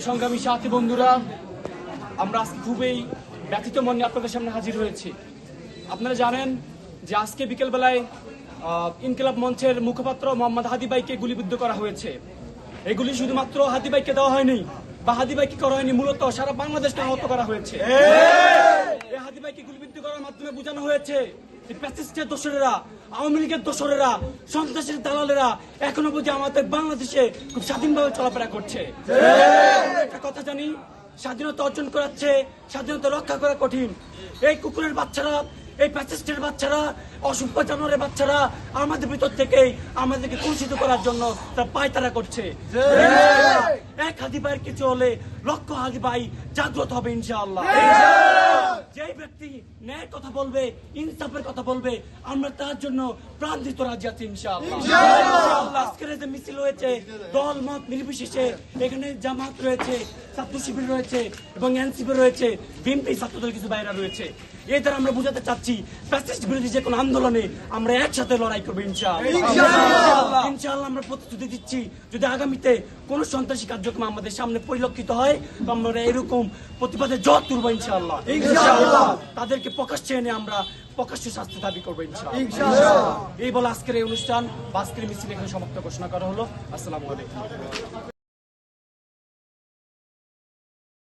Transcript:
সংগ্রামী সাথী বন্ধুরা, আমরা আজকে খুবই ব্যথিত মনে আপনাদের সামনে হাজির হয়েছি। আপনারা জানেন যে আজকে বিকেলবেলায় ইনকিলাব মঞ্চের মুখপাত্র মোহাম্মদ হাদি ভাইকে গুলিবিদ্ধ করা হয়েছে। এগুলি শুধুমাত্র হাদি ভাইকে দেওয়া হয়নি বা হাদি ভাইকে করা হয়নি, মূলত সারা বাংলাদেশকে আহত করা হয়েছে। এই হাদি ভাইকে গুলিবিদ্ধ করার মাধ্যমে বোঝানো হয়েছে যে ফ্যাসিস্টের দোসরেরা, আওয়ামী লীগের দোসরেরা, সন্ত্রাসের দালালেরা এখনো বুঝি আমাদের বাংলাদেশে খুব স্বাধীনভাবে চলাফেরা করছে। একটা কথা জানি, স্বাধীনতা অর্জন করাচ্ছে, স্বাধীনতা রক্ষা করা কঠিন। এই কুকুরের বাচ্চারা, এই ফ্যাসিস্টের বাচ্চারা, অসভ্য জানোয়ারের বাচ্চারা আমাদের ভিতর থেকেই আমাদেরকে কুঞ্চিত করার জন্য তার পায়তারা করছে। এক হাদি ভাইয়ের কিছু হলে লক্ষ হাদি ভাই জাগ্রত হবে ইনশাআল্লাহ। যেই ব্যক্তি ন্যায় কথা বলবে, ইনসাফের কথা বলবে, আমরা তার জন্য প্রাণ দিতে রাজি আছি ইনশাআল্লাহ। আজকের যে মিছিল হয়েছে, দল মত নির্বিশেষে, এখানে জামাত রয়েছে, ছাত্র শিবির রয়েছে এবং এনসিপি রয়েছে, বিএনপি ছাত্রদল কিছু বাইরা রয়েছে। এই দ্বারা আমরা বুঝাতে চাচ্ছি ফ্যাসিস্ট বিরোধী যে কোনো আন্দোলনে আমরা একসাথে লড়াই করবো ইনশাআল্লাহ। ইনশাআল্লাহ আমরা প্রতিশ্রুতি দিচ্ছি, যদি আগামীতে কোন সন্ত্রাসী কার্যক্রম আমাদের সামনে পরিলক্ষিত হয় তো আমরা এরকম প্রতিবাদে জোর তুলবো ইনশাআল্লাহ। তাদেরকে প্রকাশ্যে এনে আমরা প্রকাশ্য শাস্তি দাবি করবো ইনশাআল্লাহ। এই বলে আজকের এই অনুষ্ঠান বা আজকের মিছিল এখানে সমাপ্ত ঘোষণা করা হলো। আসসালামু আলাইকুম।